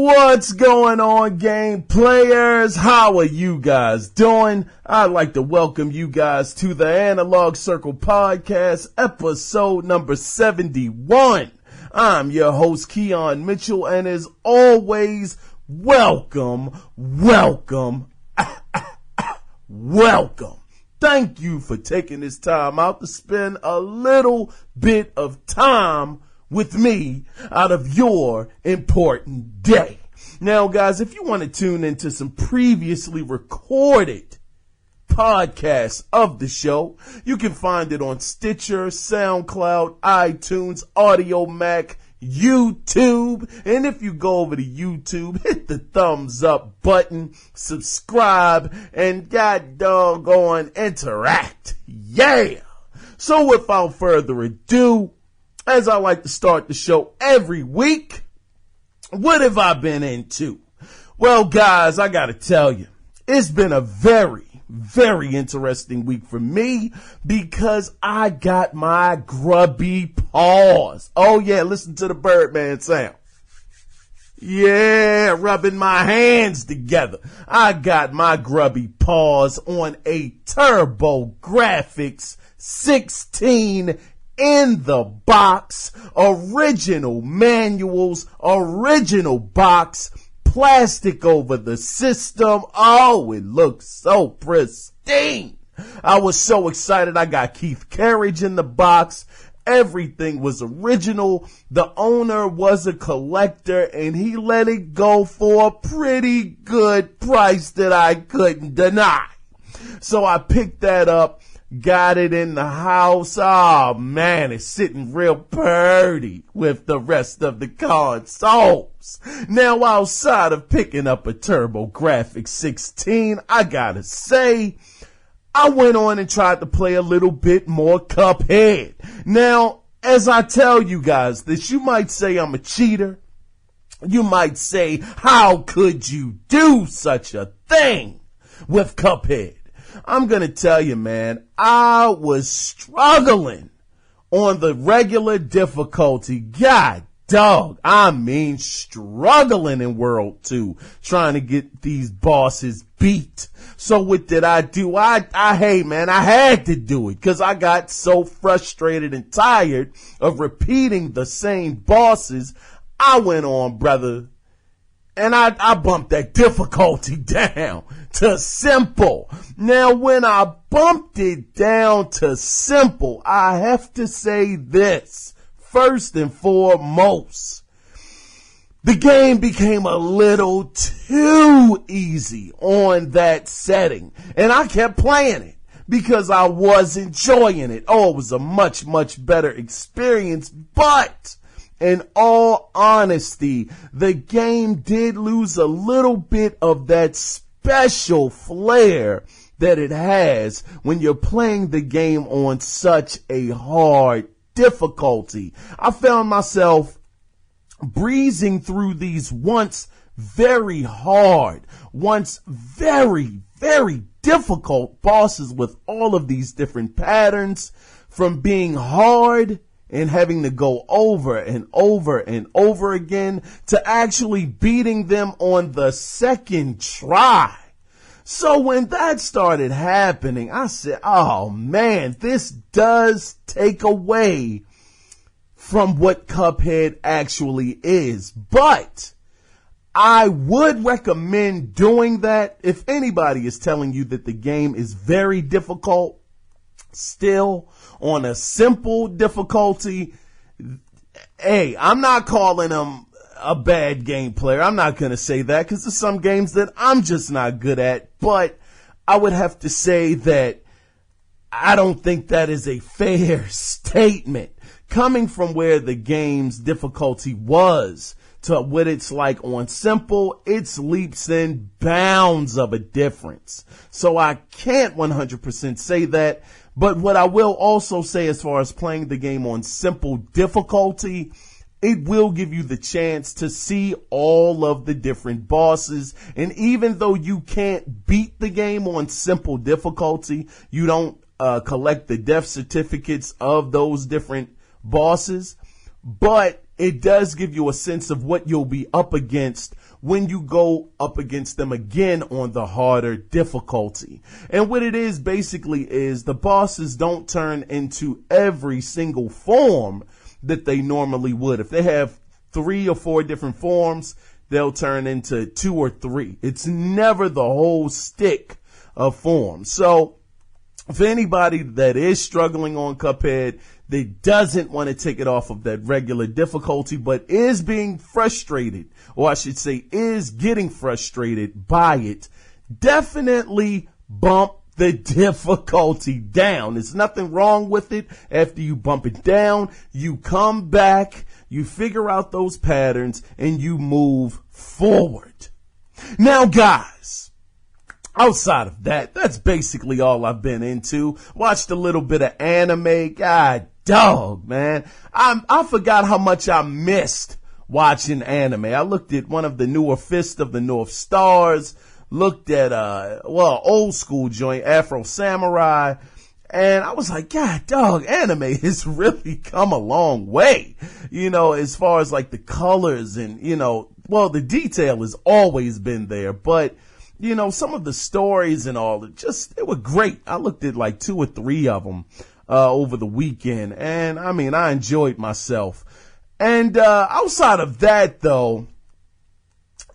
What's going on, game players? How are you guys doing? I'd like to welcome you guys to the Analog Circle Podcast, episode number 71. I'm your host, Kiaun Mitchell, and as always, welcome. Thank you for taking this time out to spend a little bit of time with me out of your important day. Now, guys, if you want to tune into some previously recorded podcasts of the show, you can find it on Stitcher, SoundCloud, iTunes, Audio Mac, YouTube. And if you go over to YouTube, hit the thumbs up button, subscribe, and god doggone interact. Yeah! So without further ado, as I like to start the show every week, what have I been into? Well, guys, I gotta tell you, it's been a very interesting week for me because I got my grubby paws. Oh yeah, listen to the Birdman sound. Yeah, rubbing my hands together. I got my grubby paws on a TurboGrafx 16 in the box, original manuals, original box, plastic over the system. Oh, it looks so pristine. I was so excited. I got Keith Carriage in the box. Everything was original. The owner was a collector and he let it go for a pretty good price that I couldn't deny. So I picked that up. Got it in the house. Oh man, it's sitting real pretty with the rest of the consoles. Now, outside of picking up a TurboGrafx 16, I gotta say, I went on and tried to play a little bit more Cuphead. Now, as I tell you guys this, you might say I'm a cheater. You might say, how could you do such a thing with Cuphead? I'm going to tell you, man, I was struggling on the regular difficulty. God dog, I mean struggling in World 2, trying to get these bosses beat. So what did I do? I had to do it because I got so frustrated and tired of repeating the same bosses. I went on, brother, and I bumped that difficulty down to simple. Now, when I bumped it down to simple, I have to say this. First and foremost, the game became a little too easy on that setting. And I kept playing it because I was enjoying it. Oh, it was a much better experience, but in all honesty, the game did lose a little bit of that special flair that it has when you're playing the game on such a hard difficulty. I found myself breezing through these once very hard, once very difficult bosses with all of these different patterns, from being hard and having to go over and over again to actually beating them on the second try. So when that started happening, I said, oh man, this does take away from what Cuphead actually is. But I would recommend doing that if anybody is telling you that the game is very difficult. Still on a simple difficulty, hey, I'm not calling them a bad game player. I'm not going to say that because there's some games that I'm just not good at, but I would have to say that I don't think that is a fair statement. Coming from where the game's difficulty was to what it's like on simple, it's leaps and bounds of a difference. So I can't 100% say that. But what I will also say as far as playing the game on simple difficulty, it will give you the chance to see all of the different bosses. And even though you can't beat the game on simple difficulty, you don't collect the death certificates of those different bosses, but it does give you a sense of what you'll be up against when you go up against them again on the harder difficulty. And what it is basically is the bosses don't turn into every single form that they normally would. If they have 3 or 4 different forms, they'll turn into 2 or 3. It's never the whole stick of forms. So for anybody that is struggling on Cuphead, that doesn't want to take it off of that regular difficulty, but is being frustrated, or I should say is getting frustrated by it, definitely bump the difficulty down. There's nothing wrong with it. After you bump it down, you come back, you figure out those patterns, and you move forward. Now, guys, outside of that, that's basically all I've been into. Watched a little bit of anime. God dog, man. I forgot how much I missed watching anime. I looked at one of the newer Fist of the North Stars, looked at, old school joint, Afro Samurai, and I was like, God dog, anime has really come a long way, as far as like the colors and, the detail has always been there, but some of the stories and all, it were great. I looked at like 2 or 3 of them over the weekend, and I enjoyed myself. And outside of that, though,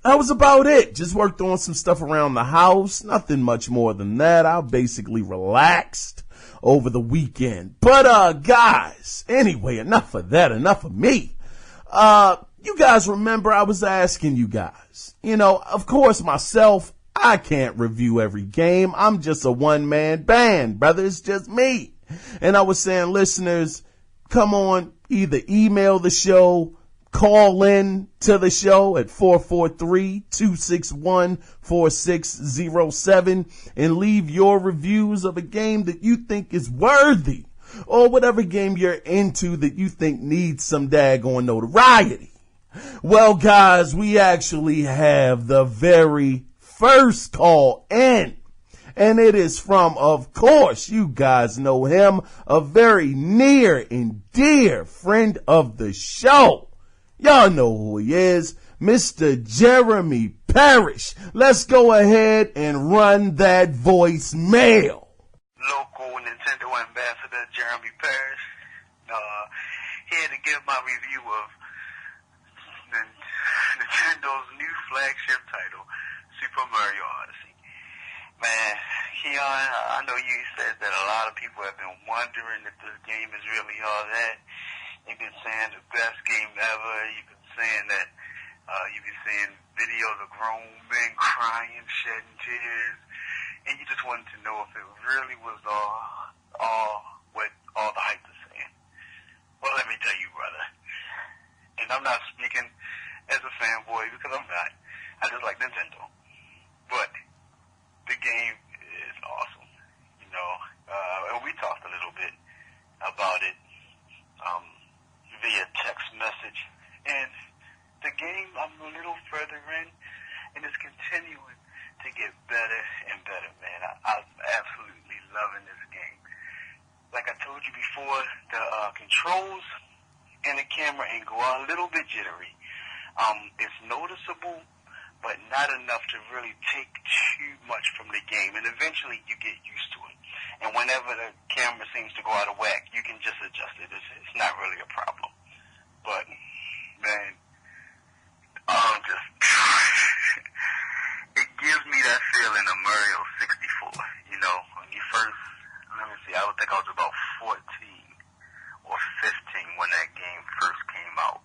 that was about it. Just worked on some stuff around the house. Nothing much more than that. I basically relaxed over the weekend. But guys, anyway, enough of that. Enough of me. You guys remember I was asking you guys, of course myself, I can't review every game. I'm just a one-man band, brother. It's just me. And I was saying, listeners, come on, either email the show, call in to the show at 443-261-4607 and leave your reviews of a game that you think is worthy, or whatever game you're into that you think needs some daggone notoriety. Well, guys, we actually have the very first call in, and it is from, of course, you guys know him, a very near and dear friend of the show. Y'all know who he is, Mr. Jeremy Parrish. Let's go ahead and run that voicemail. Local Nintendo ambassador Jeremy Parrish, here to give my review of Nintendo's new flagship title, Super Mario Odyssey. Man, Kiaun, I know you said that a lot of people have been wondering if this game is really all that. You've been saying the best game ever. You've been saying that you've been seeing videos of grown men crying, shedding tears, and you just wanted to know if it really was all what all the hype is saying. Well, let me tell you, brother, and I'm not speaking as a fanboy because I'm not. I just like Nintendo. But the game is awesome, and we talked a little bit about it via text message. And the game, I'm a little further in, and it's continuing to get better and better, man. I'm absolutely loving this game. Like I told you before, the controls and the camera angle are a little bit jittery. It's noticeable, but not enough to really take too much from the game. And eventually you get used to it. And whenever the camera seems to go out of whack, you can just adjust it. It's not really a problem. But, man, it gives me that feeling of Mario 64. When you first, I would think I was about 14 or 15 when that game first came out.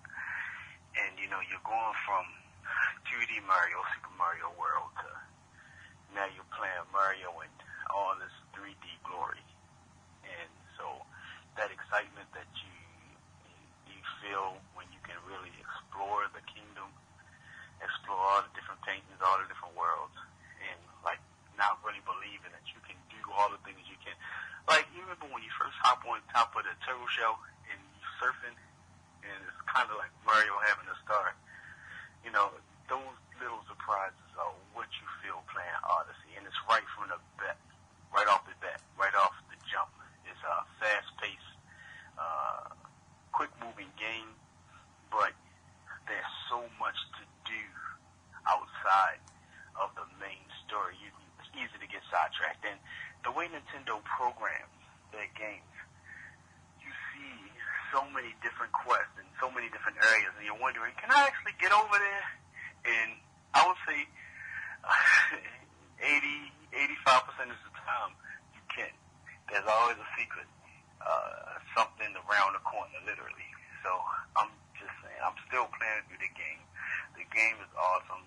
And, you're going from 2D Mario, Super Mario World, to now you're playing Mario in all this 3D glory. And so that excitement that you feel when you can really explore the kingdom, outside of the main story. It's easy to get sidetracked. And the way Nintendo programs their games, you see so many different quests in so many different areas, and you're wondering, can I actually get over there? And I would say 85% of the time you can. There's always a secret, something around the corner, literally. So I'm just saying, I'm still playing through the game. The game is awesome.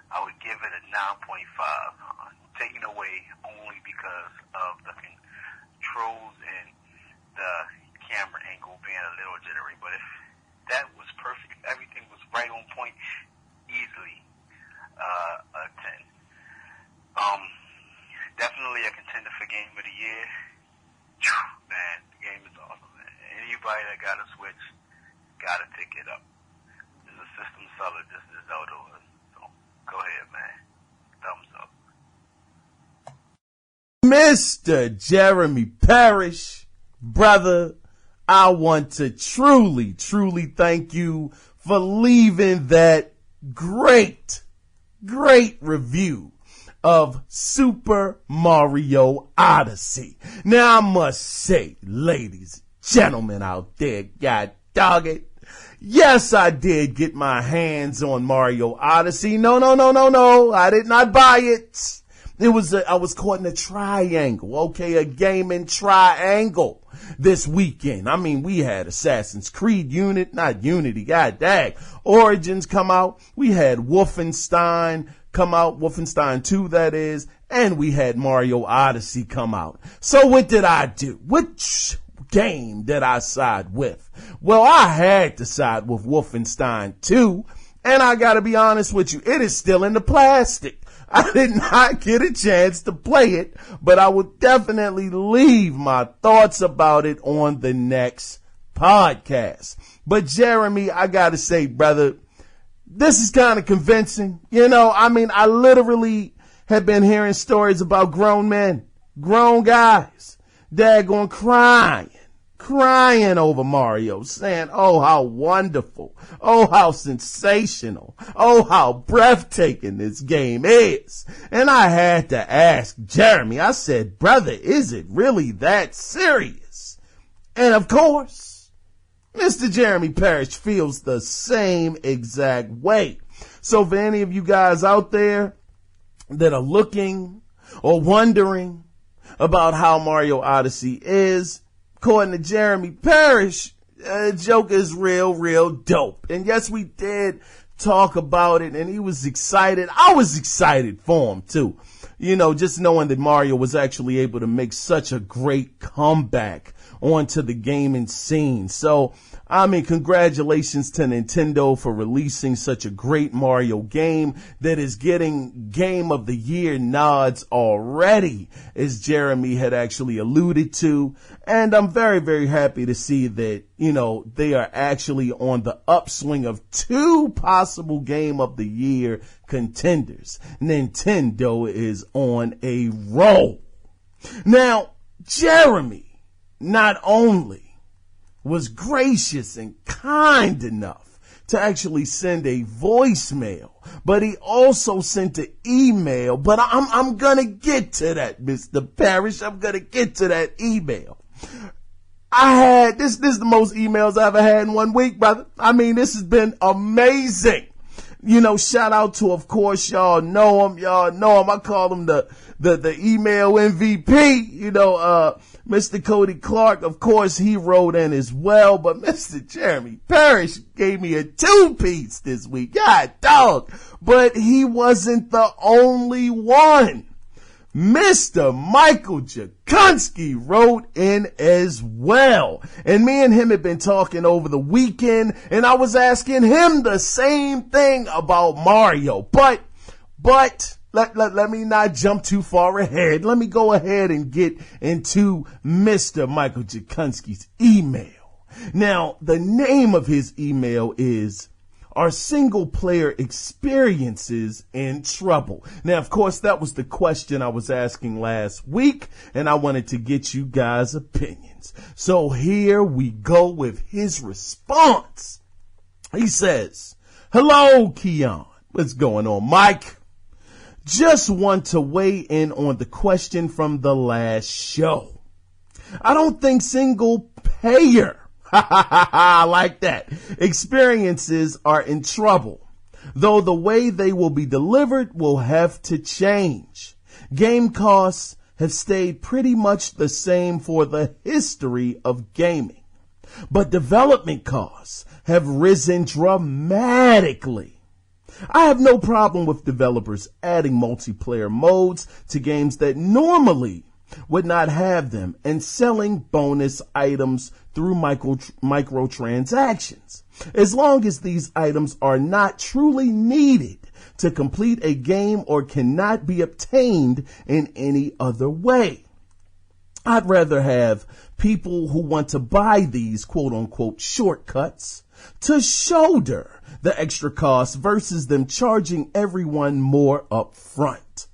I would give it a 9.5. Taken away only because of the controls and the camera angle being a little jittery. But if that was perfect, everything was right on point, easily a 10. Definitely a contender for Game of the Year. Man, the game is awesome, man. Anybody that got a Switch, gotta pick it up. There's a system seller, just as Zelda was. So, go ahead, man. Thumbs up. Mr. Jeremy Parrish, brother, I want to truly, truly thank you for leaving that great review of Super Mario Odyssey. Now, I must say, ladies, gentlemen out there, god dog it, yes, I did get my hands on Mario Odyssey. No, I did not buy it. I was caught in a triangle, okay, a gaming triangle this weekend. I mean, we had Assassin's Creed god dang, Origins come out. We had Wolfenstein come out, Wolfenstein 2 that is, and we had Mario Odyssey come out. So what did I do? Which game did I side with? Well, I had to side with Wolfenstein 2, and I gotta be honest with you, it is still in the plastic. I did not get a chance to play it, but I will definitely leave my thoughts about it on the next podcast. But Jeremy, I gotta say, brother, this is kind of convincing. I literally have been hearing stories about grown men, grown guys, daggone crying over Mario, saying, oh, how wonderful, oh, how sensational, oh, how breathtaking this game is. And I had to ask Jeremy, I said, brother, is it really that serious? And of course, Mr. Jeremy Parrish feels the same exact way. So for any of you guys out there that are looking or wondering about how Mario Odyssey is, according to Jeremy Parrish, joke is real dope. And yes, we did talk about it, and he was excited. I was excited for him too. Just knowing that Mario was actually able to make such a great comeback onto the gaming scene. So, congratulations to Nintendo for releasing such a great Mario game that is getting Game of the Year nods already, as Jeremy had actually alluded to. And I'm very happy to see that, they are actually on the upswing of 2 possible Game of the Year contenders. Nintendo is on a roll. Now, Jeremy not only was gracious and kind enough to actually send a voicemail, but he also sent an email. But I'm gonna get to that, Mr. Parrish. I'm gonna get to that email. This is the most emails I ever had in 1 week, brother. This has been amazing. Shout out to, of course, y'all know him. I call him the email MVP, Mr. Cody Clark. Of course, he wrote in as well, but Mr. Jeremy Parrish gave me a 2-piece this week. God dog. But he wasn't the only one. Mr. Michael Jakunski wrote in as well. And me and him had been talking over the weekend, and I was asking him the same thing about Mario. But let me not jump too far ahead. Let me go ahead and get into Mr. Michael Jakunski's email. Now, the name of his email is Are Single Player Experiences in Trouble? Now, of course, that was the question I was asking last week, and I wanted to get you guys' opinions. So here we go with his response He says, hello, Kiaun. What's going on, Mike? Just want to weigh in on the question from the last show. I don't think single payer, I like that, experiences are in trouble, though the way they will be delivered will have to change. Game costs have stayed pretty much the same for the history of gaming, but development costs have risen dramatically. I have no problem with developers adding multiplayer modes to games that normally would not have them and selling bonus items through microtransactions, as long as these items are not truly needed to complete a game or cannot be obtained in any other way. I'd rather have people who want to buy these quote unquote shortcuts to shoulder the extra costs versus them charging everyone more up front.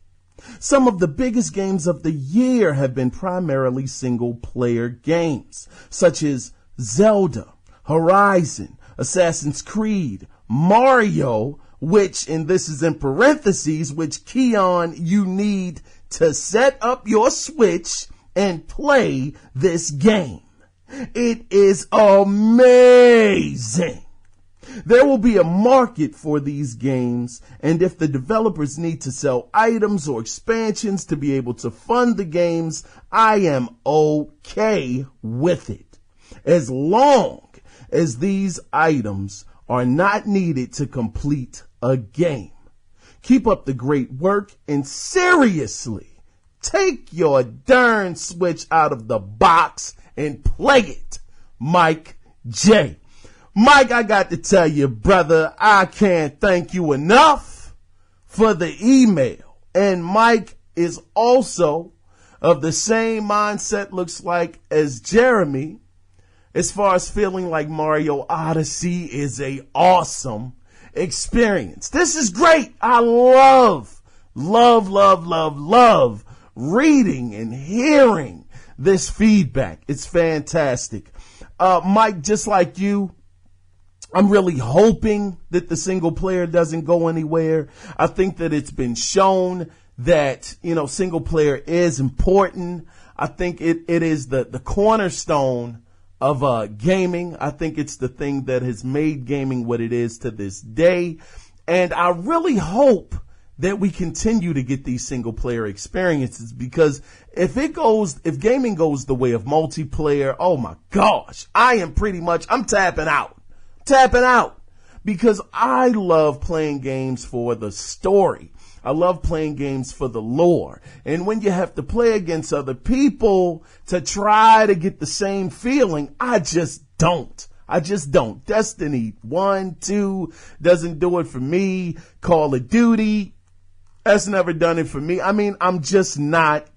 Some of the biggest games of the year have been primarily single player games, such as Zelda, Horizon, Assassin's Creed, Mario, which, and this is in parentheses, which Kiaun, you need to set up your Switch and play this game. It is amazing. There will be a market for these games, and if the developers need to sell items or expansions to be able to fund the games, I am okay with it, as long as these items are not needed to complete a game. Keep up the great work, and seriously, take your darn Switch out of the box and play it. Mike J. Mike, I got to tell you, brother, I can't thank you enough for the email. And Mike is also of the same mindset, looks like, as Jeremy, as far as feeling like Mario Odyssey is a awesome experience. This is great. I love reading and hearing this feedback. It's fantastic. Mike, just like you, I'm really hoping that the single player doesn't go anywhere. I think that it's been shown that, single player is important. I think it is the cornerstone of gaming. I think it's the thing that has made gaming what it is to this day. And I really hope that we continue to get these single player experiences, because if gaming goes the way of multiplayer, oh my gosh, I'm tapping out, because I love playing games for the story. I love playing games for the lore. And when you have to play against other people to try to get the same feeling, I just don't. Destiny 1, 2 doesn't do it for me. Call of Duty, that's never done it for me. I'm just not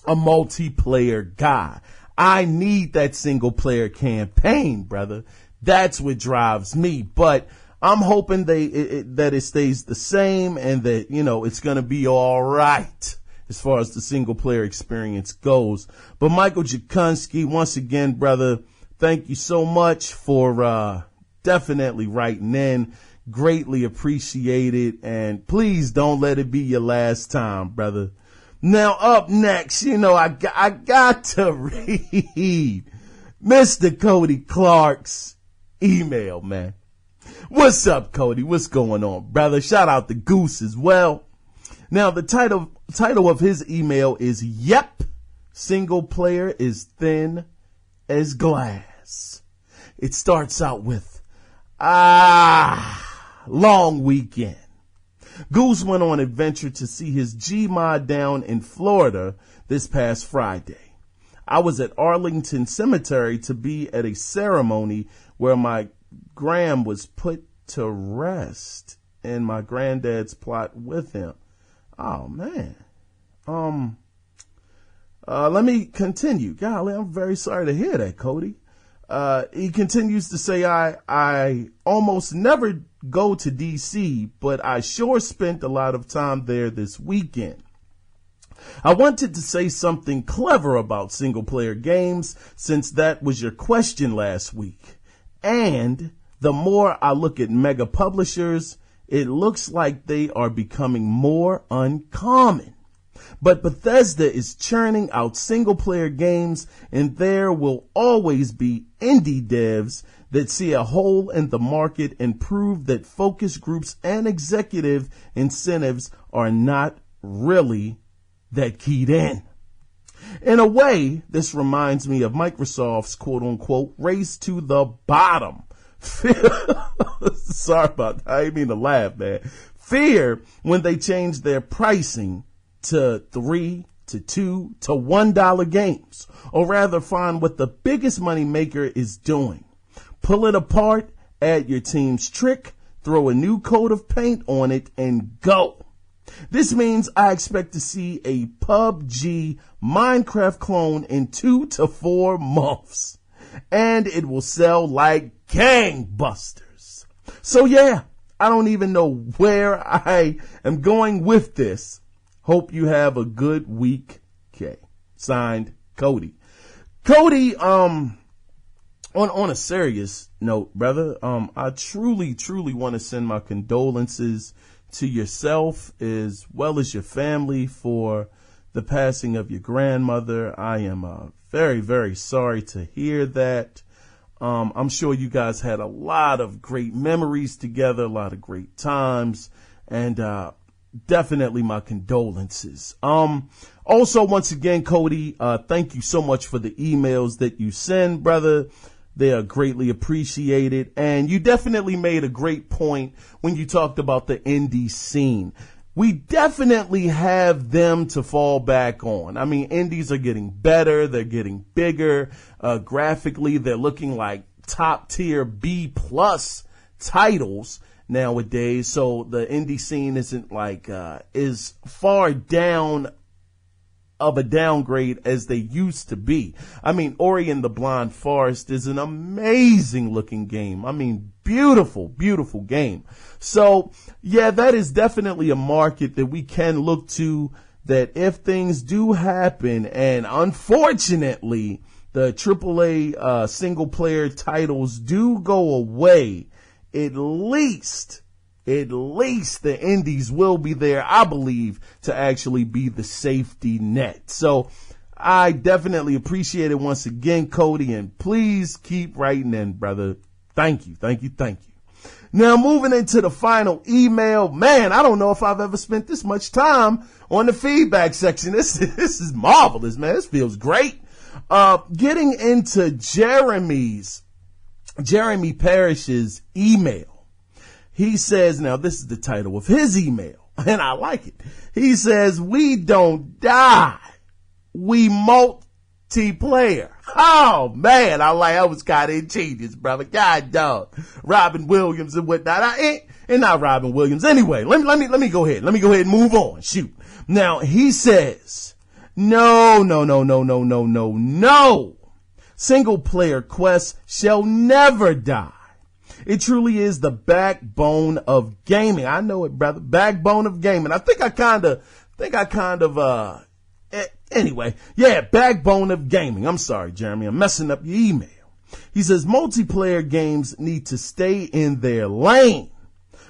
a multiplayer guy. I need that single player campaign, brother. That's what drives me. But I'm hoping that it stays the same, and that, it's going to be all right as far as the single player experience goes. But Michael Jakunski, once again, brother, thank you so much for definitely writing in. Greatly appreciated. And please don't let it be your last time, brother. Now up next, I got to read Mr. Cody Clark's email, man. What's up, Cody? What's going on, brother? Shout out to Goose as well. Now, the title of his email is, Yep, Single Player is Thin as Glass. It starts out with, long weekend. Goose went on adventure to see his Gmod down in Florida this past Friday. I was at Arlington Cemetery to be at a ceremony where my Gram was put to rest, and my granddad's plot with him. Oh man. Let me continue. Golly, I'm very sorry to hear that, Cody. He continues to say, I almost never go to DC, but I sure spent a lot of time there this weekend. I wanted to say something clever about single player games, since that was your question last week. And The more I look at mega publishers, it looks like they are becoming more uncommon. But Bethesda is churning out single-player games, and there will always be indie devs that see a hole in the market and prove that focus groups and executive incentives are not really that keyed in. In a way, this reminds me of Microsoft's quote-unquote race to the bottom. Sorry about that. I didn't mean to laugh, man. Fear when they changed their pricing to $3 to $2 to $1 games, or rather find what the biggest money maker is doing. Pull it apart, add your team's trick, throw a new coat of paint on it, and go. This means I expect to see a PUBG Minecraft clone in 2 to 4 months. And it will sell like gangbusters. So yeah, I don't even know where I am going with this. Hope you have a good week, K. Signed, Cody. Cody, on a serious note, brother, I truly want to send my condolences to yourself as well as your family for the passing of your grandmother. I am very sorry to hear that. I'm sure you guys had a lot of great memories together, a lot of great times, and definitely my condolences. Also, once again, Cody, thank you so much for the emails that you send, brother. They are greatly appreciated. And you definitely made a great point when you talked about the indie scene. We definitely have them to fall back on. I mean, indies are getting better. They're getting bigger. Graphically, they're looking like top tier B plus titles nowadays. So the indie scene isn't like, is far down of a downgrade as they used to be. I mean, Ori and the Blind Forest is an amazing looking game. I mean, beautiful game. So yeah, that is definitely a market that we can look to, that if things do happen, and unfortunately the AAA single player titles do go away, at least the indies will be there, I believe, to actually be the safety net. So I definitely appreciate it once again, Cody, and please keep writing in, brother. Thank you. Now, moving into the final email, man, I don't know if I've ever spent this much time on the feedback section. This is marvelous, man. This feels great. Getting into Jeremy Parrish's email. He says, now this is the title of his email, and I like it. He says, "We don't die, we multiplayer." Oh man, I was kind of ingenious, brother. God dog, Robin Williams and whatnot. And not Robin Williams. Anyway, let me go ahead. Let me go ahead and move on. Shoot. Now he says, no. Single player quests shall never die. It truly is the backbone of gaming. I know it, brother. Backbone of gaming. I think I kind of, anyway. Yeah, backbone of gaming. I'm sorry, Jeremy. I'm messing up your email. He says multiplayer games need to stay in their lane.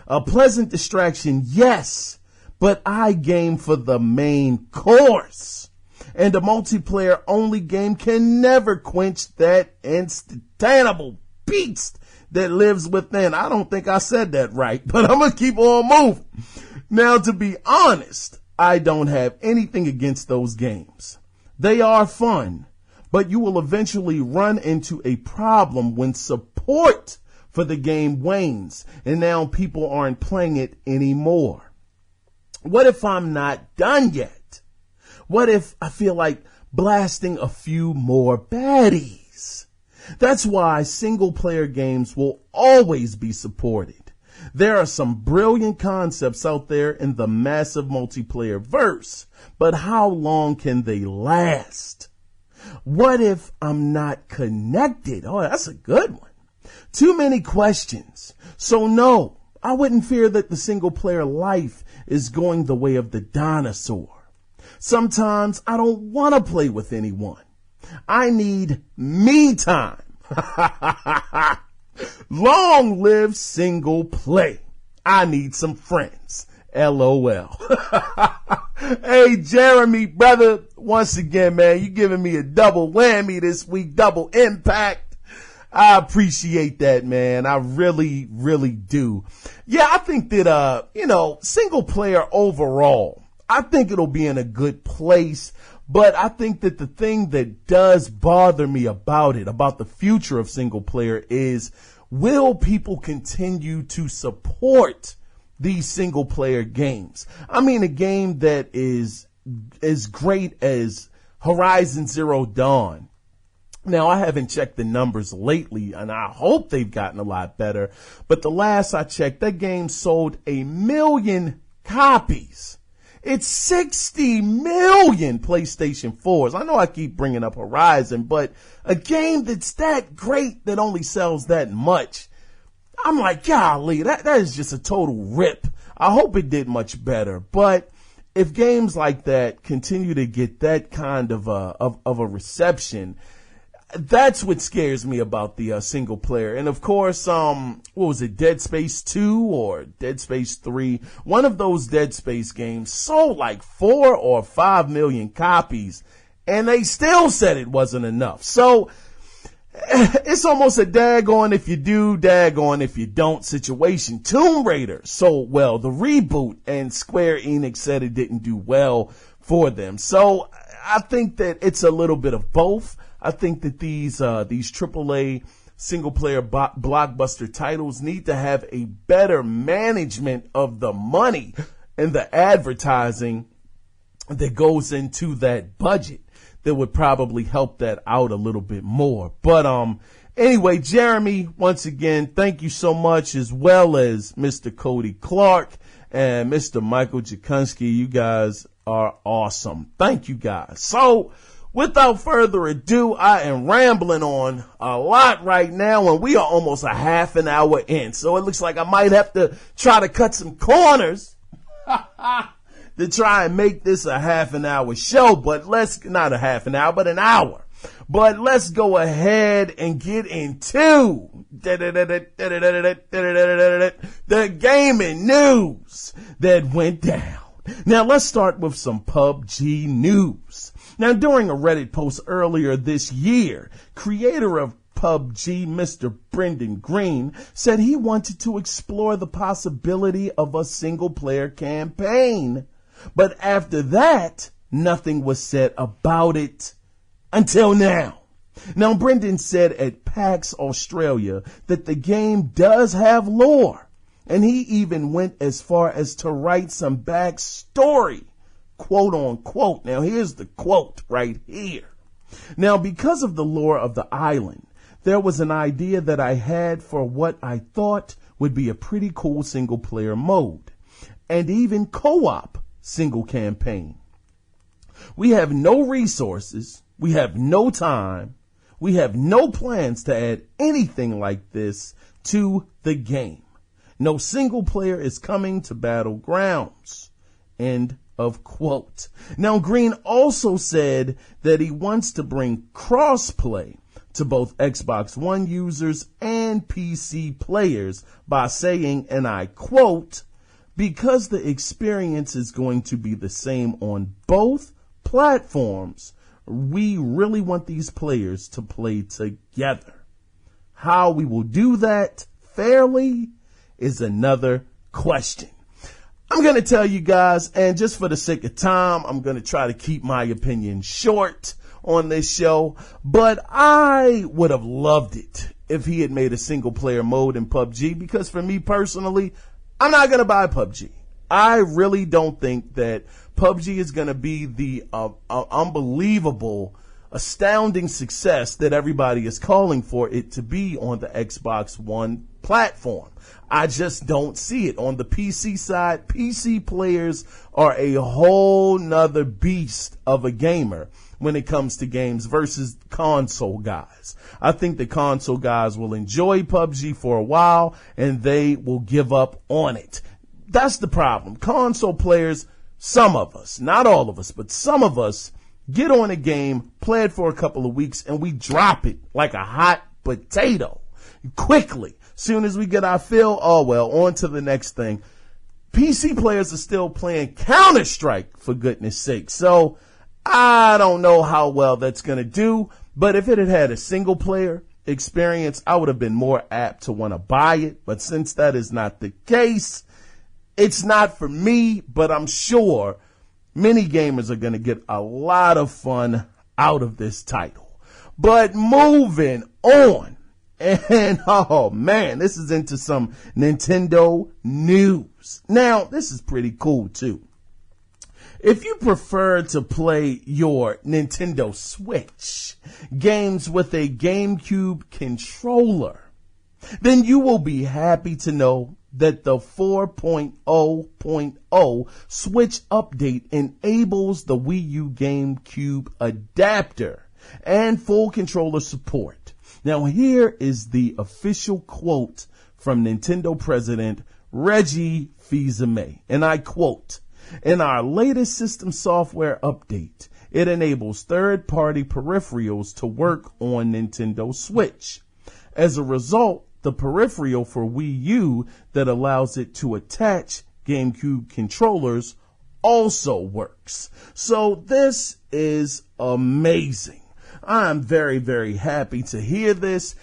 A pleasant distraction, yes, but I game for the main course. And a multiplayer only game can never quench that instantaneable beast that lives within. I don't think I said that right, but I'm going to keep on moving. Now, to be honest, I don't have anything against those games. They are fun, but you will eventually run into a problem when support for the game wanes and now people aren't playing it anymore. What if I'm not done yet? What if I feel like blasting a few more baddies? That's why single player games will always be supported. There are some brilliant concepts out there in the massive multiplayer verse, but how long can they last? What if I'm not connected? Oh, that's a good one. Too many questions. So no, I wouldn't fear that the single player life is going the way of the dinosaur. Sometimes I don't want to play with anyone. I need me time. Long live single play. I need some friends. LOL. Hey, Jeremy, brother, once again, man, you giving me a double whammy this week, double impact. I appreciate that, man. I really, really do. Yeah, I think that, single player overall, I think it'll be in a good place. But I think that the thing that does bother me about it, about the future of single player, is will people continue to support these single player games? I mean, a game that is as great as Horizon Zero Dawn. Now, I haven't checked the numbers lately, and I hope they've gotten a lot better. But the last I checked, that game sold 1 million copies. It's 60 million PlayStation 4s. I know I keep bringing up Horizon, but a game that's that great that only sells that much, I'm like, golly, that is just a total rip. I hope it did much better. But if games like that continue to get that kind of a reception, that's what scares me about the single player. And of course, what was it, Dead Space 2 or Dead Space 3? One of those Dead Space games sold like 4 or 5 million copies, and they still said it wasn't enough. So it's almost a daggone if you do, daggone if you don't situation. Tomb Raider sold well, the reboot, and Square Enix said it didn't do well for them. So I think that it's a little bit of both. I think that these AAA single player blockbuster titles need to have a better management of the money and the advertising that goes into that budget that would probably help that out a little bit more. But anyway, Jeremy, once again, thank you so much, as well as Mr. Cody Clark and Mr. Michael Jakunski. You guys are awesome. Thank you guys. So, without further ado, I am rambling on a lot right now, and we are almost a half an hour in. So it looks like I might have to try to cut some corners to try and make this a half an hour show. But not a half an hour, but an hour. But let's go ahead and get into the gaming news that went down. Now let's start with some PUBG news. Now, during a Reddit post earlier this year, creator of PUBG, Mr. Brendan Green, said he wanted to explore the possibility of a single-player campaign. But after that, nothing was said about it until now. Now, Brendan said at PAX Australia that the game does have lore, and he even went as far as to write some backstory, quote unquote. Now here's the quote right here. Now, because of the lore of the island, there was an idea that I had for what I thought would be a pretty cool single player mode, and even co-op single campaign. We have no resources, we have no time, we have no plans to add anything like this to the game. No single player is coming to Battlegrounds. End of quote. Now, Green also said that he wants to bring crossplay to both Xbox One users and PC players by saying, and I quote, because the experience is going to be the same on both platforms, we really want these players to play together. How we will do that fairly is another question. I'm going to tell you guys, and just for the sake of time, I'm going to try to keep my opinion short on this show, but I would have loved it if he had made a single player mode in PUBG, because for me personally, I'm not going to buy PUBG. I really don't think that PUBG is going to be the unbelievable, astounding success that everybody is calling for it to be on the Xbox One platform. I just don't see it. On the PC side, PC players are a whole nother beast of a gamer when it comes to games versus console guys. I think the console guys will enjoy PUBG for a while and they will give up on it. That's the problem. Console players, some of us, not all of us, but some of us get on a game, play it for a couple of weeks, and we drop it like a hot potato. quickly. Soon as we get our fill, oh well, on to the next thing. PC players are still playing Counter-Strike, for goodness sake. So I don't know how well that's going to do, but if it had had a single player experience, I would have been more apt to want to buy it. But since that is not the case, it's not for me, but I'm sure many gamers are going to get a lot of fun out of this title. But moving on, and oh man, this is into some Nintendo news. Now, this is pretty cool too. If you prefer to play your Nintendo Switch games with a GameCube controller, then you will be happy to know that the 4.0.0 Switch update enables the Wii U GameCube adapter and full controller support. Now here is the official quote from Nintendo President Reggie Fils-Aimé, and I quote, "In our latest system software update, it enables third-party peripherals to work on Nintendo Switch. As a result, the peripheral for Wii U that allows it to attach GameCube controllers also works." So this is amazing. I'm very, very happy to hear this.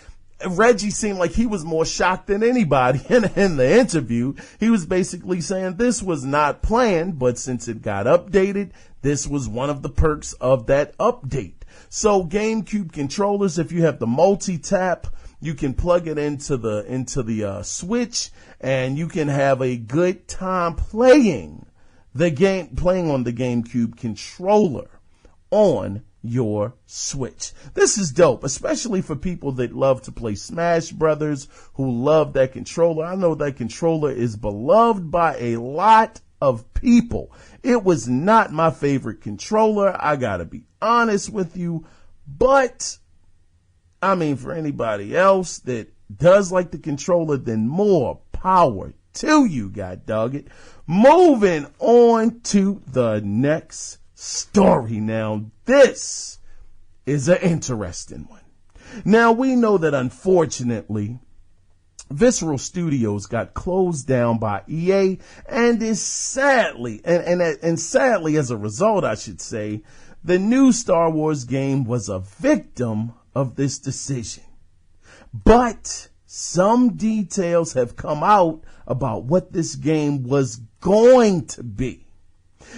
Reggie seemed like he was more shocked than anybody in the interview. He was basically saying this was not planned, but since it got updated, this was one of the perks of that update. So GameCube controllers, if you have the multi-tap, you can plug it into the Switch, and you can have a good time playing on the GameCube controller on your Switch. This is dope, especially for people that love to play Smash Brothers, who love that controller. I know that controller is beloved by a lot of people. It was not my favorite controller, I gotta be honest with you, but I mean, for anybody else that does like the controller, then more power to you, god dog it. Moving on to the next story. Now, this is an interesting one. Now, we know that unfortunately, Visceral Studios got closed down by EA and is sadly, and sadly as a result, I should say, the new Star Wars game was a victim of this decision. But some details have come out about what this game was going to be.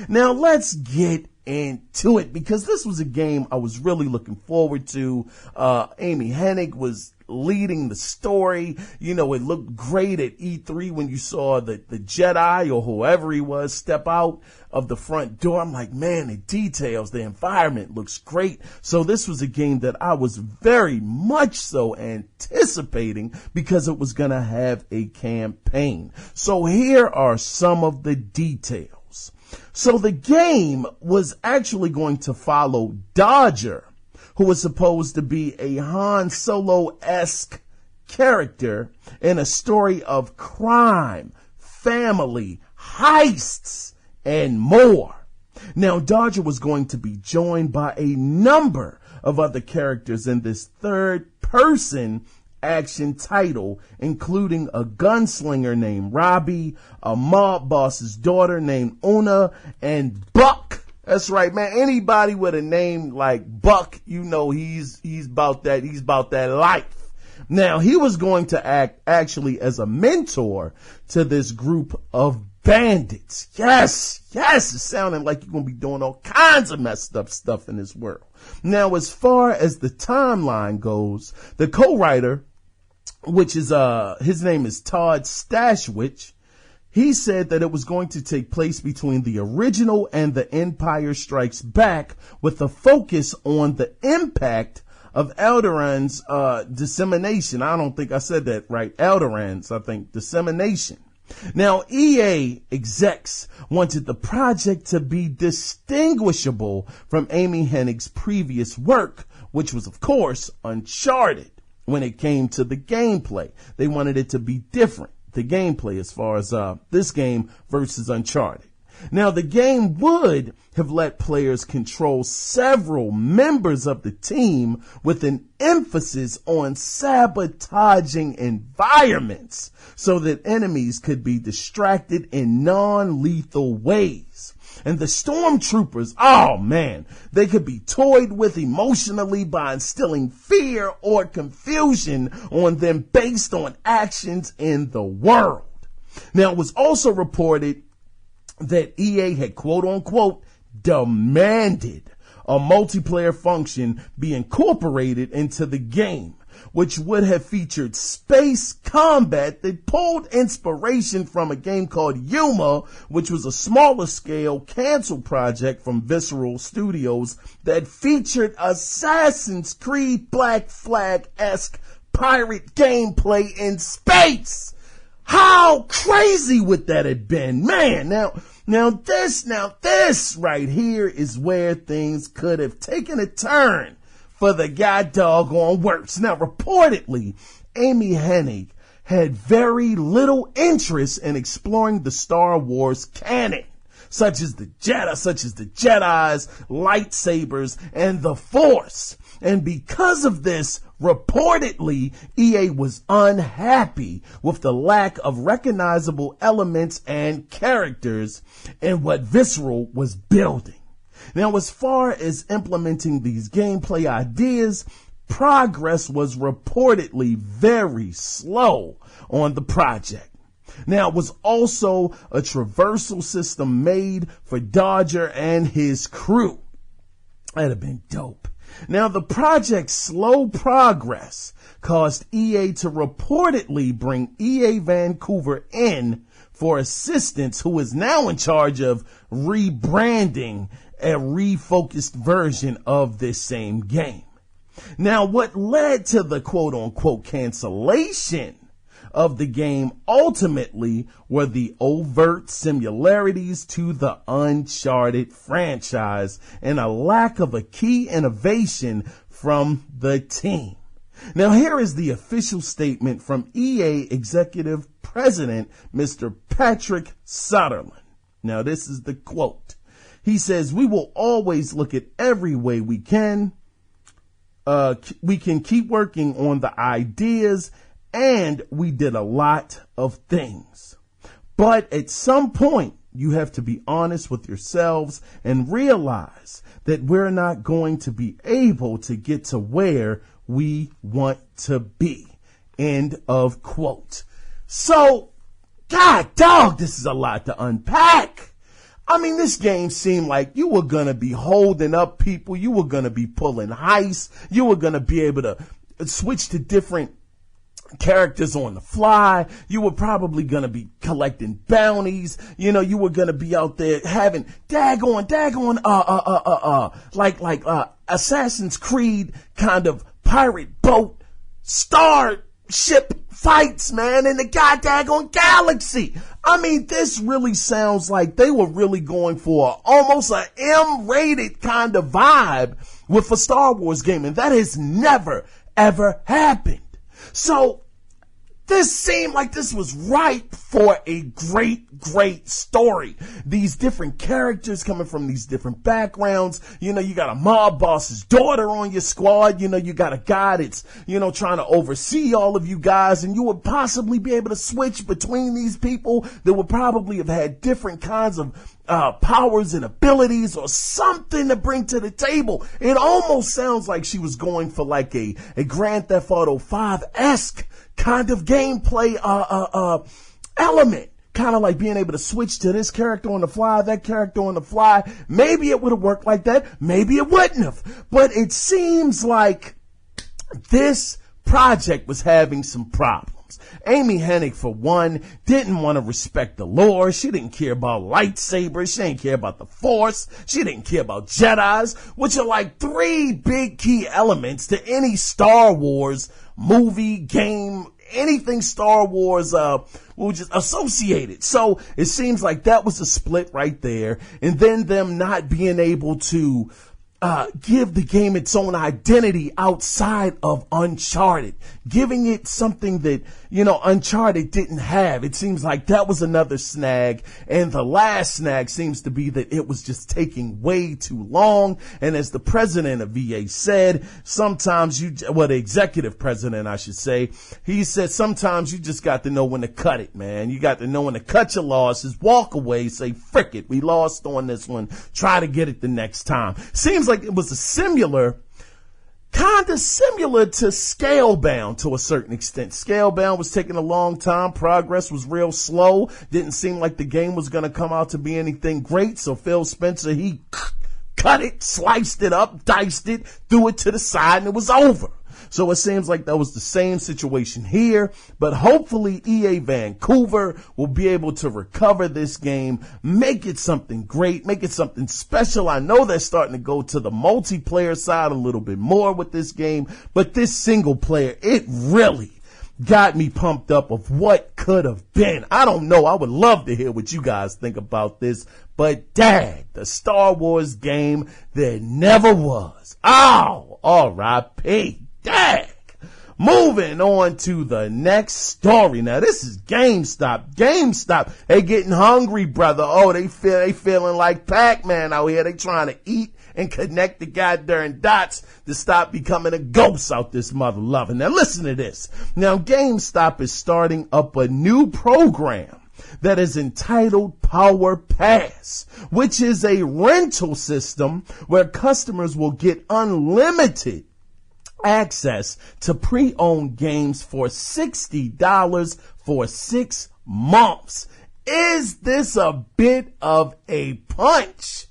Now, let's get into it, because this was a game I was really looking forward to. Amy Hennig was leading the story. You know, it looked great at E3 when you saw the Jedi or whoever he was step out of the front door. I'm like, man, the details, the environment looks great. So this was a game that I was very much so anticipating, because it was going to have a campaign. So here are some of the details. So the game was actually going to follow Dodger, who was supposed to be a Han Solo-esque character in a story of crime, family, heists, and more. Now, Dodger was going to be joined by a number of other characters in this third-person action title, including a gunslinger named Robbie, a mob boss's daughter named Una, and Buck. That's right, man. Anybody with a name like Buck, you know he's about that life. Now, he was going to act actually as a mentor to this group of bandits. Yes, it sounded like you're going to be doing all kinds of messed up stuff in this world. Now, as far as the timeline goes, the co-writer, which is his name is Todd Stashwich, he said that it was going to take place between the original and the Empire Strikes Back, with a focus on the impact of Alderaan's dissemination. I don't think I said that right. Alderaan's, I think, dissemination. Now, EA execs wanted the project to be distinguishable from Amy Hennig's previous work, which was, of course, Uncharted. When it came to the gameplay, they wanted it to be different, the gameplay, as far as this game versus Uncharted. Now, the game would have let players control several members of the team with an emphasis on sabotaging environments so that enemies could be distracted in non-lethal ways. And the stormtroopers, oh man, they could be toyed with emotionally by instilling fear or confusion on them based on actions in the world. Now, it was also reported that EA had quote unquote demanded a multiplayer function be incorporated into the game, which would have featured space combat that pulled inspiration from a game called Yuma, which was a smaller scale canceled project from Visceral Studios that featured Assassin's Creed Black Flag-esque pirate gameplay in space. How crazy would that have been? Man, now this right here is where things could have taken a turn for the god doggone worse. Now, reportedly, Amy Hennig had very little interest in exploring the Star Wars canon, such as the Jedi's, lightsabers, and the Force. And because of this, reportedly, EA was unhappy with the lack of recognizable elements and characters in what Visceral was building. Now, as far as implementing these gameplay ideas, progress was reportedly very slow on the project. Now, it was also a traversal system made for Dodger and his crew. That'd have been dope. Now, the project's slow progress caused EA to reportedly bring EA Vancouver in for assistance, who is now in charge of rebranding a refocused version of this same game. Now, what led to the quote-unquote cancellation of the game ultimately were the overt similarities to the Uncharted franchise and a lack of a key innovation from the team. Now, here is the official statement from EA Executive President, Mr. Patrick Sutherland. Now, this is the quote. He says, "We will always look at every way we can keep working on the ideas, and we did a lot of things. But at some point, you have to be honest with yourselves and realize that we're not going to be able to get to where we want to be." End of quote. So, God dog, this is a lot to unpack. I mean, this game seemed like you were going to be holding up people. You were going to be pulling heists. You were going to be able to switch to different characters on the fly. You were probably going to be collecting bounties. You know, you were going to be out there having Assassin's Creed kind of pirate boat starship fights, man, in the goddamn galaxy. I mean, this really sounds like they were really going for almost an M-rated kind of vibe with a Star Wars game, and that has never, ever happened. So, this seemed like this was ripe for a great story. These different characters coming from these different backgrounds. You know, you got a mob boss's daughter on your squad. You know, you got a guy that's, you know, trying to oversee all of you guys. And you would possibly be able to switch between these people that would probably have had different kinds of powers and abilities or something to bring to the table. It almost sounds like she was going for like a Grand Theft Auto 5-esque kind of gameplay element. Kind of like being able to switch to this character on the fly, that character on the fly. Maybe it would have worked like that. Maybe it wouldn't have. But it seems like this project was having some problems. Amy Hennig, for one, didn't want to respect the lore. She didn't care about lightsabers. She didn't care about the Force. She didn't care about Jedi's, which are like three big key elements to any Star Wars movie, game, anything Star Wars will just associated. So it seems like that was a split right there. And then them not being able to give the game its own identity outside of Uncharted, giving it something that, Uncharted didn't have. It seems like that was another snag. And the last snag seems to be that it was just taking way too long. And as the president of EA said, sometimes the executive president, I should say, he said, sometimes you just got to know when to cut it, man. You got to know when to cut your losses, walk away, say, frick it. We lost on this one. Try to get it the next time. Seems like it was kind of similar to Scalebound to a certain extent. Scalebound was taking a long time. Progress was real slow. Didn't seem like the game was going to come out to be anything great. So Phil Spencer, he cut it, sliced it up, diced it, threw it to the side, and it was over. So it seems like that was the same situation here, but hopefully EA Vancouver will be able to recover this game, make it something great, make it something special. I know they're starting to go to the multiplayer side a little bit more with this game, but this single player, it really got me pumped up of what could have been. I don't know. I would love to hear what you guys think about this, but dang, the Star Wars game that never was. Oh, R.I.P. Dang. Moving on to the next story. Now this is GameStop. GameStop, they getting hungry, brother. Oh, they feeling like Pac-Man out here. They trying to eat and connect the goddamn dots to stop becoming a ghost out this mother loving. Now listen to this. Now GameStop is starting up a new program that is entitled Power Pass, which is a rental system where customers will get unlimited access to pre-owned games for $60 for 6 months. Is this a bit of a punch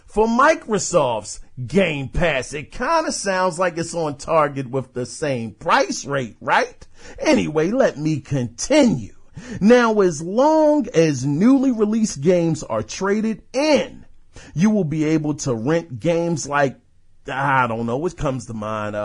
for Microsoft's Game Pass? It kind of sounds like it's on target with the same price rate, right? Anyway, let me continue. Now, as long as newly released games are traded in, you will be able to rent games like, I don't know, what comes to mind?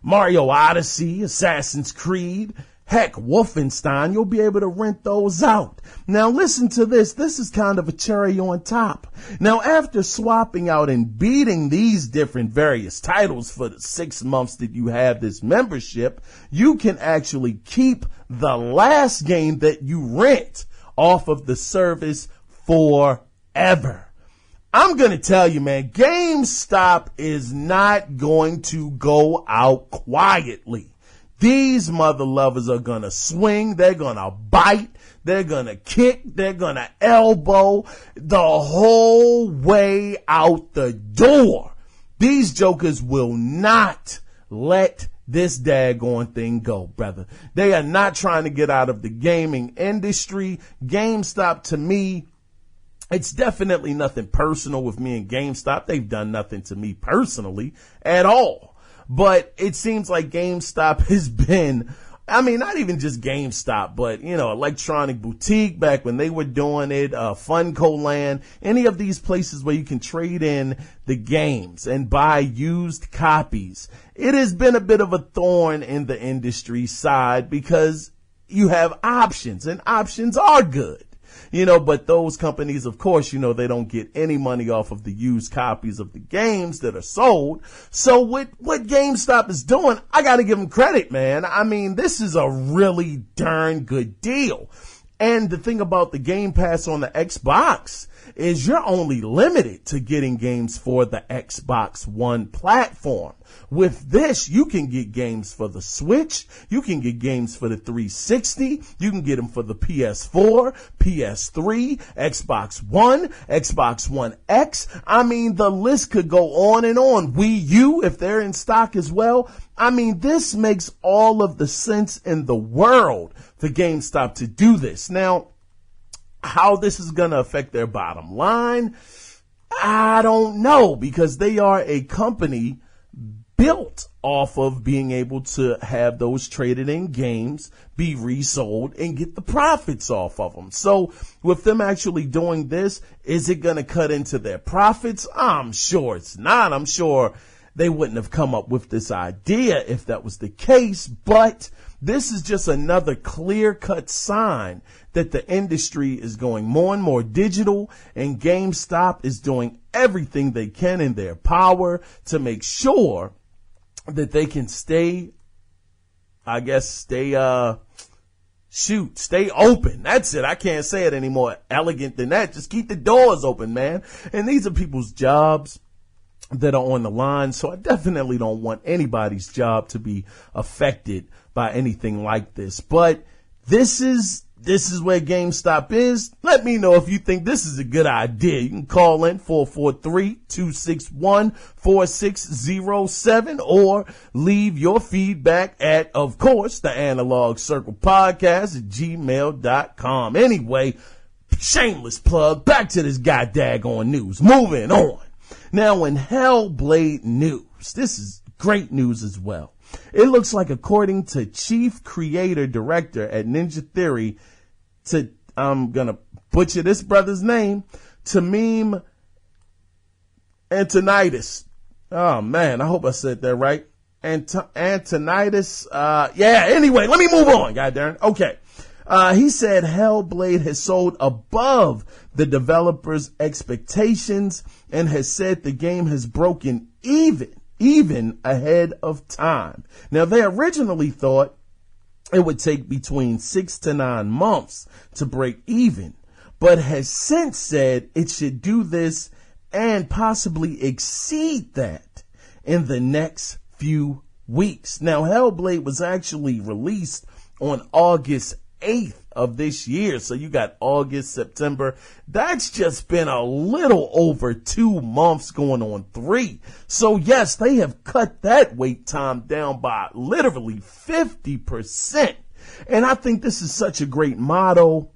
Mario Odyssey, Assassin's Creed, heck, Wolfenstein. You'll be able to rent those out. Now listen to this. This is kind of a cherry on top. Now after swapping out and beating these different various titles for the 6 months that you have this membership, you can actually keep the last game that you rent off of the service forever. I'm going to tell you, man, GameStop is not going to go out quietly. These mother lovers are going to swing. They're going to bite. They're going to kick. They're going to elbow the whole way out the door. These jokers will not let this daggone thing go, brother. They are not trying to get out of the gaming industry. GameStop, to me, it's definitely nothing personal with me and GameStop. They've done nothing to me personally at all. But it seems like GameStop has been, not even just GameStop, but, Electronic Boutique back when they were doing it, Funko Land, any of these places where you can trade in the games and buy used copies. It has been a bit of a thorn in the industry side because you have options, and options are good. But those companies, of course, they don't get any money off of the used copies of the games that are sold. So with what GameStop is doing, I got to give them credit, man. This is a really darn good deal. And the thing about the Game Pass on the Xbox is you're only limited to getting games for the Xbox One platform. With this, you can get games for the Switch, you can get games for the 360, you can get them for the PS4, PS3, Xbox One, Xbox One X. The list could go on and on. Wii U, if they're in stock as well. This makes all of the sense in the world for GameStop to do this. Now, how this is going to affect their bottom line, I don't know, because they are a company built off of being able to have those traded in games be resold and get the profits off of them. So with them actually doing this, is it going to cut into their profits? I'm sure it's not. I'm sure they wouldn't have come up with this idea if that was the case, but this is just another clear-cut sign that the industry is going more and more digital, and GameStop is doing everything they can in their power to make sure that they can stay open. That's it. I can't say it any more elegant than that. Just keep the doors open, man. And these are people's jobs that are on the line. So I definitely don't want anybody's job to be affected by anything like this. But this is where GameStop is. Let me know if you think this is a good idea. You can call in 443-261-4607 or leave your feedback at, of course, the Analog Circle Podcast at gmail.com. Anyway, shameless plug. Back to this daggone news. Moving on. Now, in Hellblade news, this is great news as well. It looks like, according to Chief Creator Director at Ninja Theory, I'm gonna butcher this brother's name, Tamim Antonitis. Oh man, I hope I said that right. Antonitis. Anyway, let me move on, goddarn. Okay. He said Hellblade has sold above the developers' expectations and has said the game has broken even ahead of time. Now, they originally thought it would take between 6 to 9 months to break even, but has since said it should do this and possibly exceed that in the next few weeks. Now, Hellblade was actually released on August 8th of this year. So you got August, September. That's just been a little over 2 months, going on 3. So yes, they have cut that wait time down by literally 50%. And I think this is such a great motto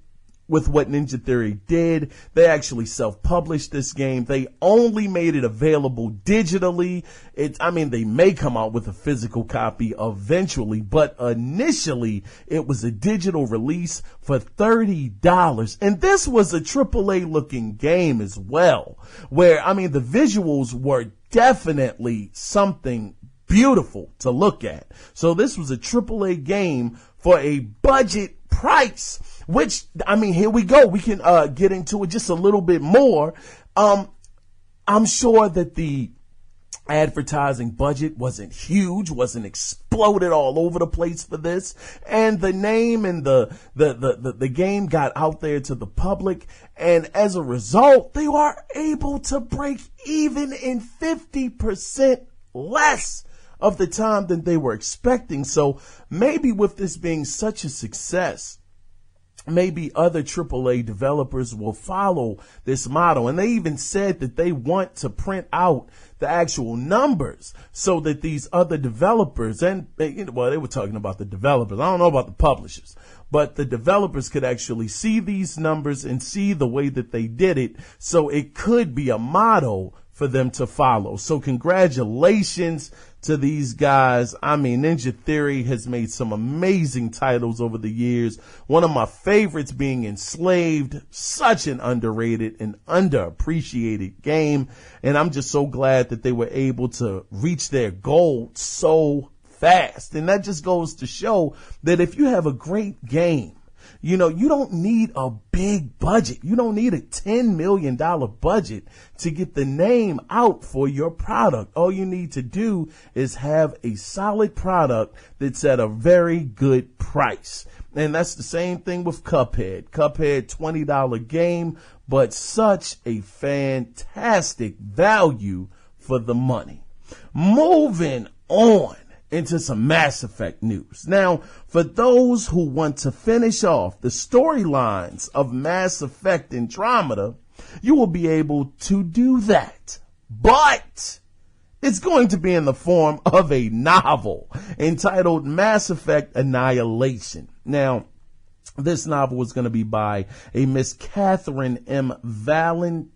with what Ninja Theory did. They actually self-published this game. They only made it available digitally. They may come out with a physical copy eventually, but initially it was a digital release for $30. And this was a AAA looking game as well, where, the visuals were definitely something beautiful to look at. So this was a AAA game for a budget price, which, here we go. We can get into it just a little bit more. I'm sure that the advertising budget wasn't huge, wasn't exploded all over the place for this. And the name and the game got out there to the public. And as a result, they are able to break even in 50% less of the time than they were expecting. So maybe with this being such a success, maybe other AAA developers will follow this model. And they even said that they want to print out the actual numbers so that these other developers, and they were talking about the developers. I don't know about the publishers, but the developers could actually see these numbers and see the way that they did it. So it could be a model for them to follow. So congratulations to these guys. Ninja Theory has made some amazing titles over the years. One of my favorites being Enslaved, such an underrated and underappreciated game. And I'm just so glad that they were able to reach their goal so fast. And that just goes to show that if you have a great game, you don't need a big budget. You don't need a $10 million budget to get the name out for your product. All you need to do is have a solid product that's at a very good price. And that's the same thing with Cuphead. Cuphead, $20 game, but such a fantastic value for the money. Moving on into some Mass Effect news. Now, for those who want to finish off the storylines of Mass Effect Andromeda, you will be able to do that. But it's going to be in the form of a novel entitled Mass Effect Annihilation. Now, this novel is going to be by a Miss Catherine M. Valente.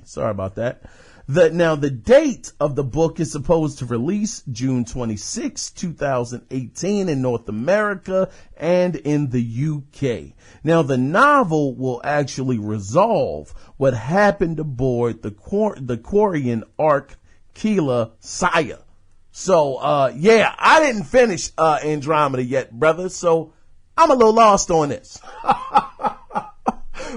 Sorry about that. The date of the book is supposed to release June 26, 2018 in North America and in the UK. Now, the novel will actually resolve what happened aboard the Quarian Ark Keela Saya. So, I didn't finish Andromeda yet, brother, so I'm a little lost on this.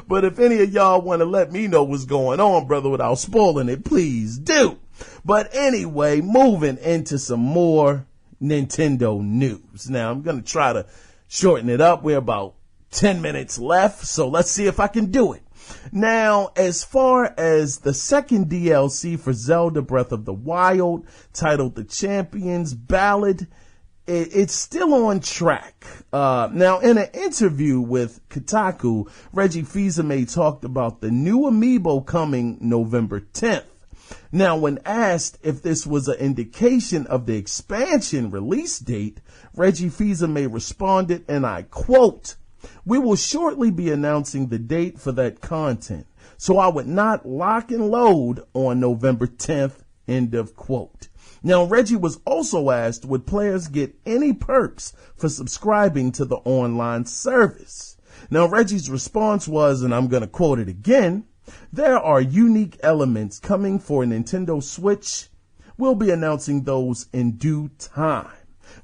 But if any of y'all want to let me know what's going on, brother, without spoiling it, please do. But anyway, moving into some more Nintendo news. Now, I'm going to try to shorten it up. We're about 10 minutes left, so let's see if I can do it. Now, as far as the second DLC for Zelda Breath of the Wild, titled The Champion's Ballad, it's still on track. Now, in an interview with Kotaku, Reggie Fils-Aimé talked about the new amiibo coming November 10th. Now, when asked if this was an indication of the expansion release date, Reggie Fils-Aimé responded, and I quote, "We will shortly be announcing the date for that content, so I would not lock and load on November 10th, end of quote." Now, Reggie was also asked, would players get any perks for subscribing to the online service? Now, Reggie's response was, and I'm going to quote it again, "There are unique elements coming for Nintendo Switch. We'll be announcing those in due time.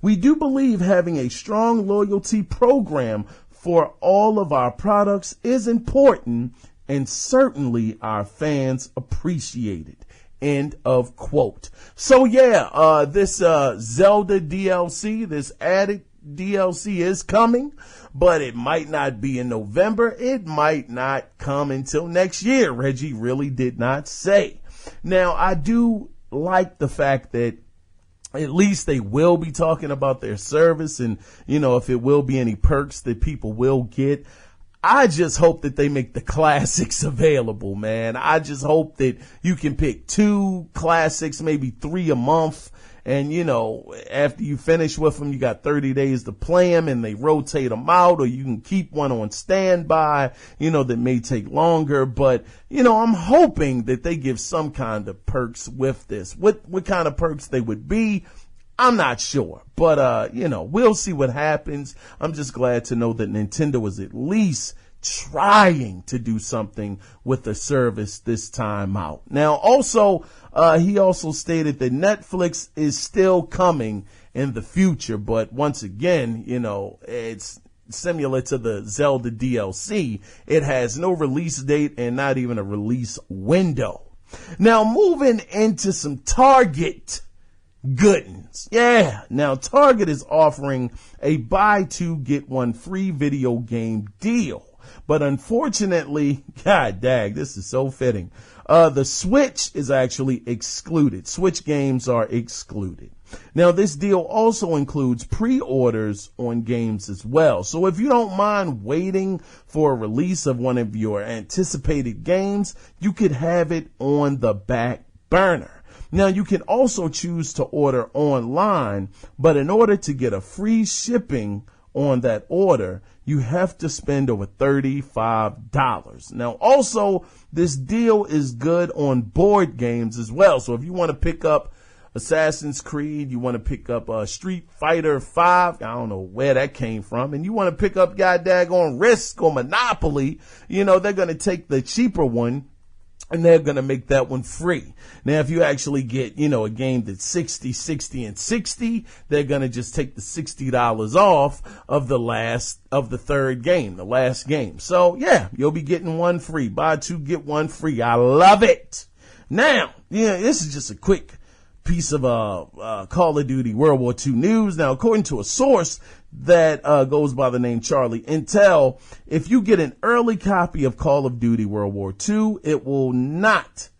We do believe having a strong loyalty program for all of our products is important, and certainly our fans appreciate it." End of quote. So yeah, this Zelda DLC, this added DLC is coming, but it might not be in November. It might not come until next year. Reggie really did not say. Now, I do like the fact that at least they will be talking about their service and, you know, if it will be any perks that people will get. I just hope that they make the classics available, man. I just hope that you can pick 2 classics, maybe 3 a month. And, you know, after you finish with them, you got 30 days to play them and they rotate them out, or you can keep one on standby, you know, that may take longer. But, you know, I'm hoping that they give some kind of perks with this. What kind of perks they would be, I'm not sure, but, you know, we'll see what happens. I'm just glad to know that Nintendo is at least trying to do something with the service this time out. Now, also, he also stated that Netflix is still coming in the future, but once again, you know, it's similar to the Zelda DLC. It has no release date and not even a release window. Now, moving into some Target goodness. Yeah. Now, Target is offering a buy 2, get 1 free video game deal. But unfortunately, god dang, this is so fitting. The Switch is actually excluded. Switch games are excluded. Now, this deal also includes pre-orders on games as well. So if you don't mind waiting for a release of one of your anticipated games, you could have it on the back burner. Now, you can also choose to order online, but in order to get a free shipping on that order, you have to spend over $35. Now, also, this deal is good on board games as well. So if you want to pick up Assassin's Creed, you want to pick up Street Fighter 5, I don't know where that came from, and you want to pick up on Risk or Monopoly, you know, they're going to take the cheaper one and they're going to make that one free. Now, if you actually get, you know, a game that's 60, 60, and 60, they're going to just take the $60 off of the third game, the last game. So, yeah, you'll be getting one free. Buy 2, get 1 free. I love it. Now, yeah, this is just a quick piece of Call of Duty World War II news. Now, according to a source that goes by the name Charlie Intel, if you get an early copy of Call of Duty World War II, it will not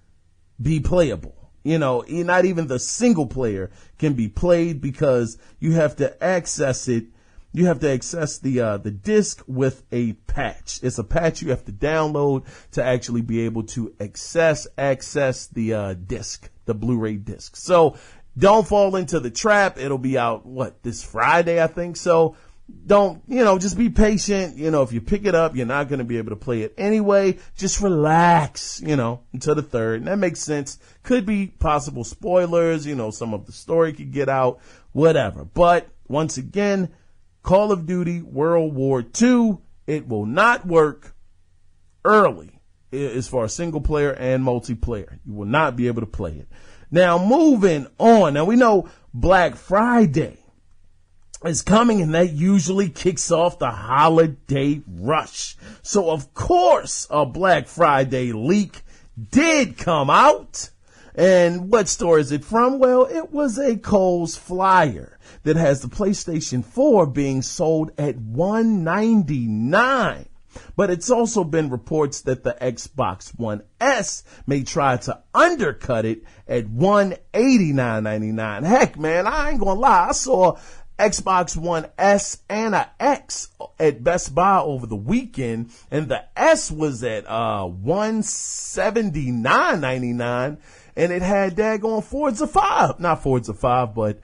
be playable. You know, not even the single player can be played because you have to access it. You have to access the disc with a patch. It's a patch you have to download to actually be able to access the disc, the Blu-ray disc. So don't fall into the trap. It'll be out, this Friday, I think. So don't, just be patient. If you pick it up, you're not going to be able to play it anyway. Just relax, until the third. And that makes sense. Could be possible spoilers. Some of the story could get out, whatever. But once again, Call of Duty World War II, it will not work early as far as single player and multiplayer. You will not be able to play it. Now, moving on. Now, we know Black Friday is coming, and that usually kicks off the holiday rush. So, of course, a Black Friday leak did come out. And what store is it from? Well, it was a Kohl's flyer that has the PlayStation 4 being sold at $199. But it's also been reports that the Xbox One S may try to undercut it at $189.99. Heck, man, I ain't gonna lie. I saw Xbox One S and a X at Best Buy over the weekend, and the S was at $179.99, and it had daggone Forza 5, not Forza 5, but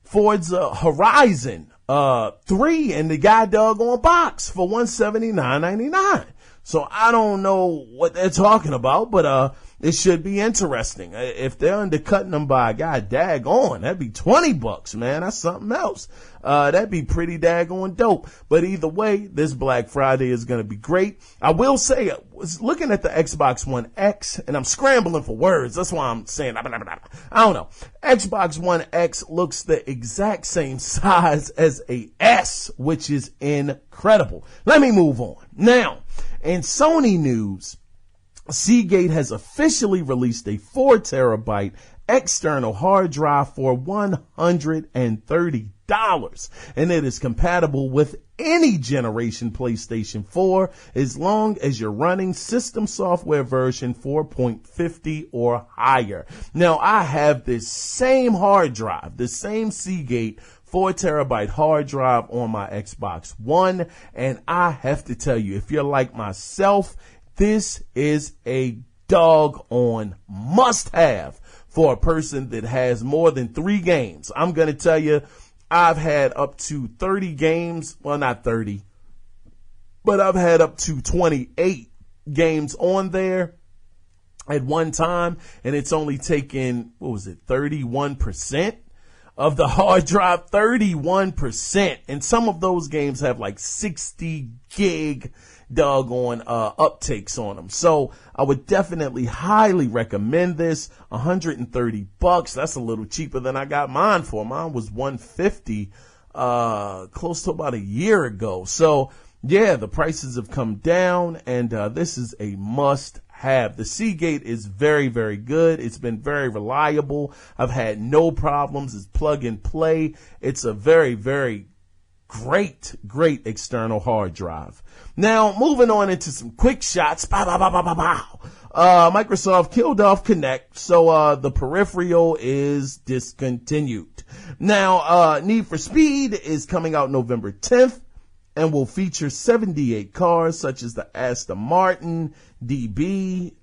Forza Horizon 3 and the guy doggone box for $179.99. So I don't know what they're talking about, but it should be interesting. If they're undercutting them by a guy daggone, that'd be $20, man. That's something else. That'd be pretty daggone dope. But either way, this Black Friday is going to be great. I will say, I was looking at the Xbox One X, and I'm scrambling for words. That's why I'm saying, I don't know. Xbox One X looks the exact same size as a S, which is incredible. Let me move on. Now, in Sony news, Seagate has officially released a 4 terabyte external hard drive for $130, and it is compatible with any generation PlayStation 4 as long as you're running system software version 4.50 or higher. Now, I have this same hard drive, the same Seagate 4 terabyte hard drive on my Xbox One, and I have to tell you, if you're like myself, this is a doggone must-have for a person that has more than 3 games. I'm going to tell you, I've had up to 30 games. Well, not 30, but I've had up to 28 games on there at one time, and it's only taken, 31% of the hard drive, 31%. And some of those games have like 60 gig doggone uptakes on them. So I would definitely highly recommend this. $130. That's a little cheaper than I got mine for. Mine was $150 close to about a year ago. So yeah, the prices have come down, and this is a must have. The Seagate is very, very good. It's been very reliable. I've had no problems. It's plug and play. It's a very, very great external hard drive. Now, moving on into some quick shots. Microsoft killed off Kinect, so the peripheral is discontinued. Now, Need for Speed is coming out November 10th and will feature 78 cars such as the Aston Martin DB11,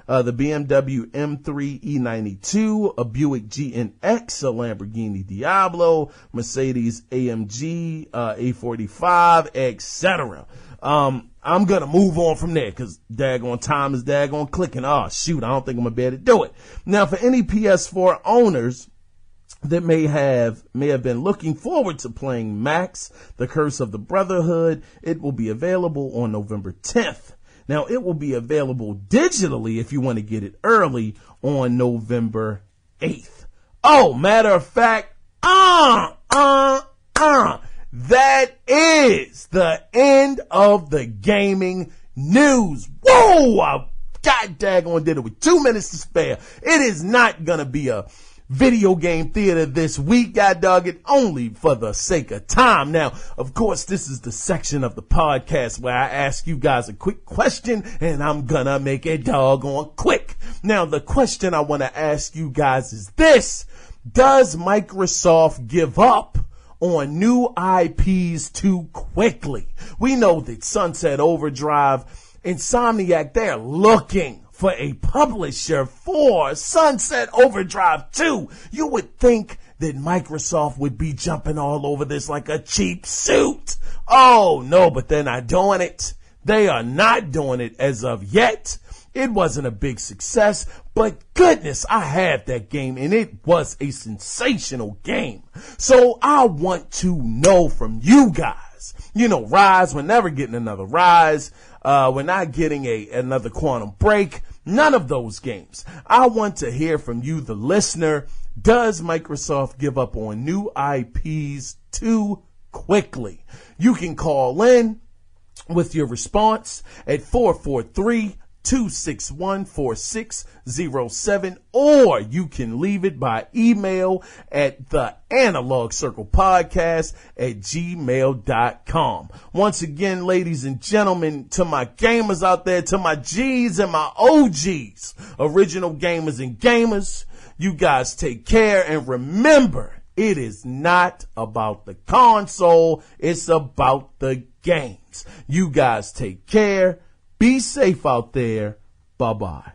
the BMW M3 E92, a Buick GNX, a Lamborghini Diablo, Mercedes AMG A45, etc. I'm gonna move on from there because daggone time is daggone clicking. Oh shoot, I don't think I'm gonna be able to do it. Now, for any PS4 owners that may have been looking forward to playing Max, The Curse of the Brotherhood, it will be available on November 10th. Now, it will be available digitally if you want to get it early on November 8th. Oh, matter of fact, that is the end of the gaming news. Whoa! I god daggone did it with 2 minutes to spare. It is not gonna be a video game theater this week, god dog it, only for the sake of time. Now, of course, this is the section of the podcast where I ask you guys a quick question, and I'm gonna make it doggone quick. Now, the question I want to ask you guys is this: does Microsoft give up on new IPs too quickly? We know that Sunset Overdrive, Insomniac, they're looking for a publisher for Sunset Overdrive 2. You would think that Microsoft would be jumping all over this like a cheap suit. Oh no, but they're not doing it. They are not doing it as of yet. It wasn't a big success, but goodness, I had that game and it was a sensational game. So I want to know from you guys. You know, Rise, we're never getting another Rise. We're not getting another Quantum Break. None of those games. I want to hear from you, the listener. Does Microsoft give up on new IPs too quickly? You can call in with your response at 443-261-4607, or you can leave it by email at the Analog Circle Podcast at gmail.com. Once again, ladies and gentlemen, to my gamers out there, to my G's and my OGs, original gamers and gamers, you guys take care, and remember, it is not about the console, it's about the games. You guys take care. Be safe out there. Bye-bye.